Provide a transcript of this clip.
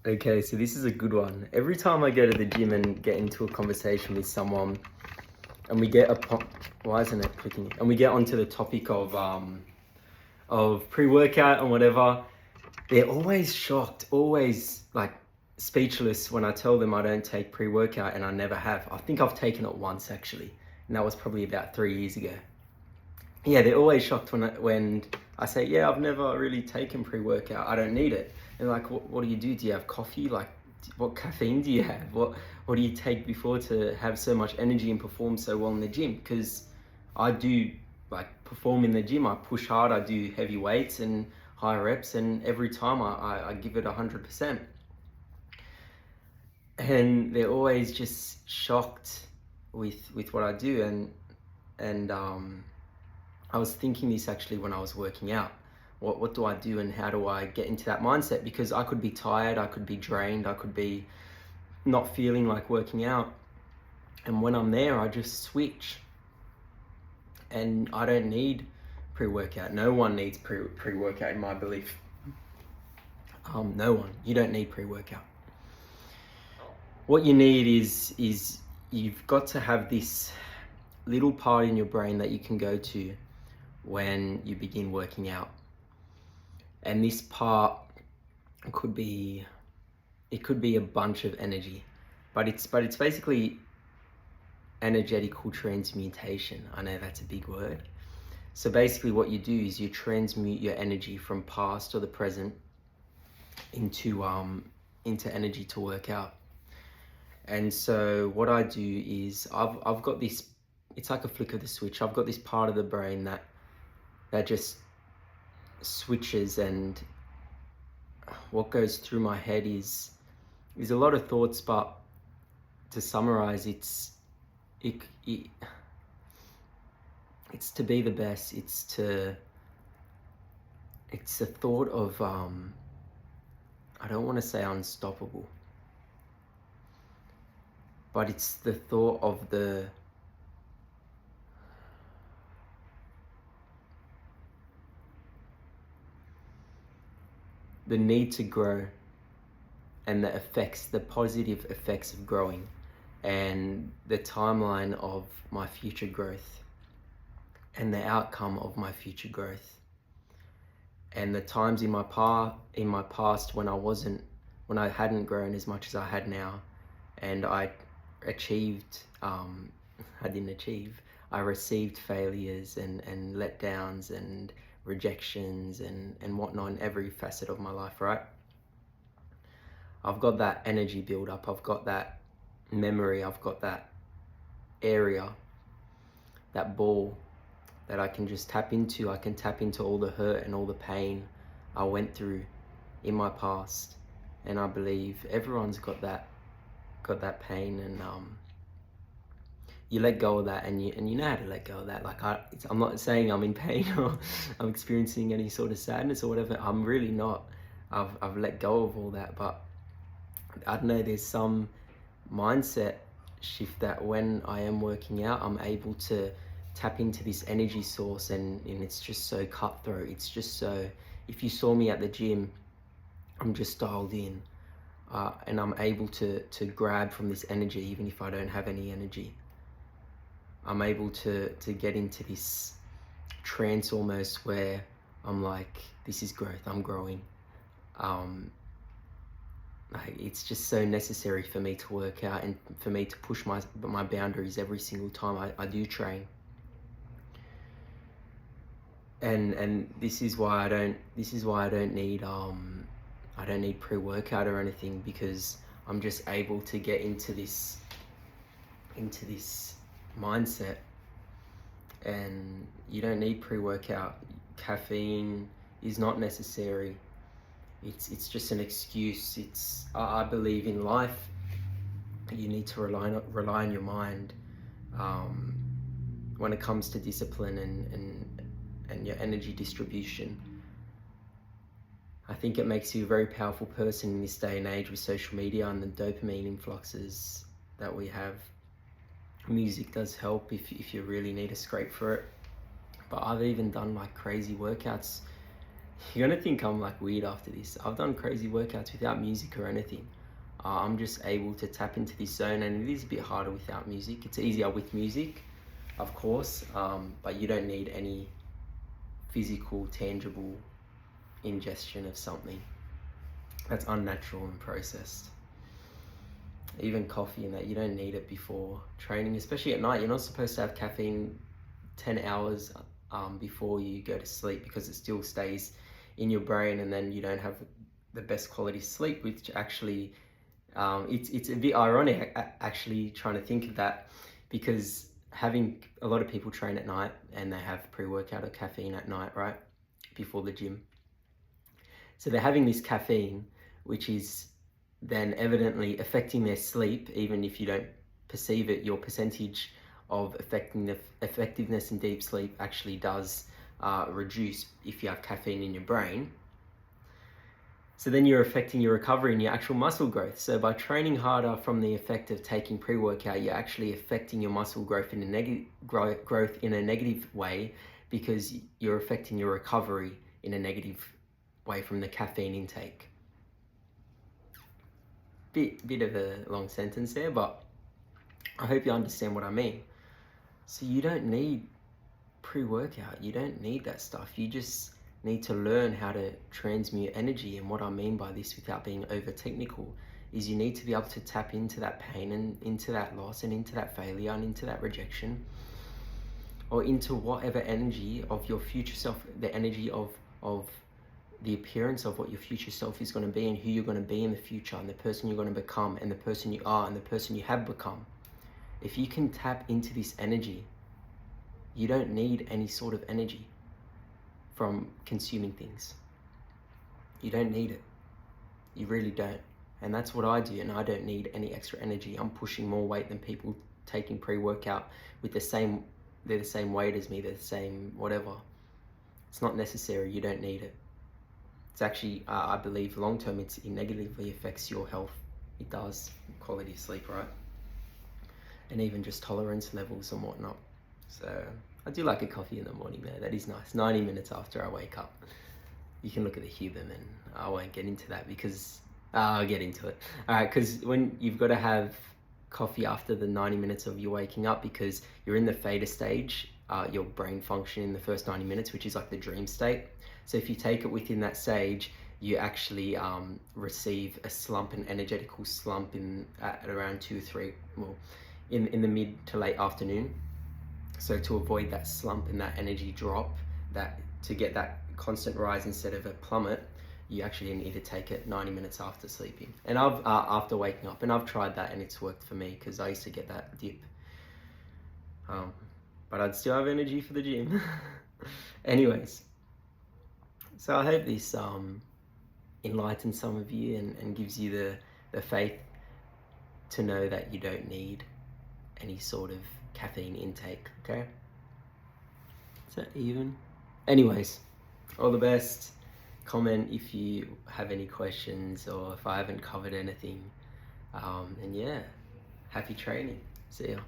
Okay, so this is a good one. Every time I go to the gym and get into a conversation with someone, and we get why isn't it clicking? And we get onto the topic of pre-workout and whatever, they're always shocked, always like speechless when I tell them I don't take pre-workout, and I never have. I think I've taken it once actually, and that was probably about 3 years ago. Yeah, they're always shocked when I say, yeah, I've never really taken pre-workout. I don't need it. And like, what do you do? Do you have coffee? Like, what caffeine do you have? What do you take before to have so much energy and perform so well in the gym? Because I do like perform in the gym. I push hard. I do heavy weights and high reps, and every time I give it 100%. And they're always just shocked with what I do, and I was thinking this actually when I was working out. What do I do and how do I get into that mindset? Because I could be tired, I could be drained, I could be not feeling like working out. And when I'm there, I just switch. And I don't need pre-workout. No one needs pre-workout in my belief. No one. You don't need pre-workout. What you need is you've got to have this little part in your brain that you can go to when you begin working out. And this part could be, it could be a bunch of energy, but it's basically energetical transmutation. I know that's a big word. So basically what you do is you transmute your energy from past or the present into energy to work out. And so what I do is I've got this, it's like a flick of the switch. I've got this part of the brain that just switches, and what goes through my head is a lot of thoughts, but to summarize, it's to be the best. It's a thought of I don't want to say unstoppable, but it's the thought of the need to grow, and the positive effects of growing, and the timeline of my future growth, and the outcome of my future growth, and the times in my past when I hadn't grown as much as I had now, and I received failures and letdowns and rejections and whatnot in every facet of my life, right? I've got that energy build up, I've got that memory, I've got that area, that ball that I can just tap into. I can tap into all the hurt and all the pain I went through in my past. And I believe everyone's got that pain, and you let go of that, and you know how to let go of that. Like I'm not saying I'm in pain or I'm experiencing any sort of sadness or whatever. I'm really not. I've let go of all that, but I don't know, there's some mindset shift that when I am working out, I'm able to tap into this energy source, and it's just so cutthroat. It's just so, if you saw me at the gym, I'm just dialed in, and I'm able to grab from this energy even if I don't have any energy. I'm able to get into this trance almost, where I'm like, this is growth, I'm growing. It's just so necessary for me to work out and for me to push my boundaries every single time I do train. And this is why I don't need pre-workout or anything, because I'm just able to get into this mindset. And you don't need pre-workout. Caffeine is not necessary. It's just an excuse. I believe in life, you need to rely on your mind when it comes to discipline and your energy distribution. I think it makes you a very powerful person in this day and age with social media and the dopamine influxes that we have. Music does help if you really need a scrape for it. But I've even done like crazy workouts You're gonna think I'm like weird after this. I've done crazy workouts without music or anything. I'm just able to tap into this zone, and it is a bit harder without music. It's easier with music, of course, but you don't need any physical, tangible ingestion of something that's unnatural and processed. Even coffee and that, you don't need it before training, especially at night. You're not supposed to have caffeine 10 hours before you go to sleep, because it still stays in your brain, and then you don't have the best quality sleep, which actually, it's a bit ironic actually trying to think of that, because having a lot of people train at night and they have pre-workout or caffeine at night, right, before the gym. So they're having this caffeine, which is then evidently affecting their sleep. Even if you don't perceive it, your percentage of affecting the effectiveness in deep sleep actually does reduce if you have caffeine in your brain. So then you're affecting your recovery and your actual muscle growth. So by training harder from the effect of taking pre-workout, you're actually affecting your muscle growth in a negative way, because you're affecting your recovery in a negative way from the caffeine intake. Bit of a long sentence there, but I hope you understand what I mean. So you don't need pre-workout, you don't need that stuff. You just need to learn how to transmute energy. And what I mean by this, without being over technical, is you need to be able to tap into that pain and into that loss and into that failure and into that rejection, or into whatever energy of your future self, the energy of the appearance of what your future self is going to be, and who you're going to be in the future, and the person you're going to become, and the person you are, and the person you have become. If you can tap into this energy, you don't need any sort of energy from consuming things. You don't need it. You really don't. And that's what I do, and I don't need any extra energy. I'm pushing more weight than people taking pre-workout with they're the same weight as me, they're the same whatever. It's not necessary, you don't need it. It's actually, I believe long term, it negatively affects your health. It does, quality of sleep, right? And even just tolerance levels and whatnot. So I do like a coffee in the morning there. That is nice. 90 minutes after I wake up. You can look at the Cuban, and I won't get into that because I'll get into it. All right, because when you've got to have coffee after the 90 minutes of you waking up, because you're in the theta stage, your brain function in the first 90 minutes, which is like the dream state. So if you take it within that stage, you actually receive a slump, an energetical slump at around 2 or 3, well, in the mid to late afternoon. So to avoid that slump and that energy drop, to get that constant rise instead of a plummet, you actually need to take it 90 minutes after sleeping, and after waking up. And I've tried that, and it's worked for me, because I used to get that dip. But I'd still have energy for the gym. Anyways, so I hope this enlightens some of you and gives you the faith to know that you don't need any sort of caffeine intake, okay? Is that even? Anyways, all the best. Comment if you have any questions, or if I haven't covered anything. And yeah, happy training. See ya.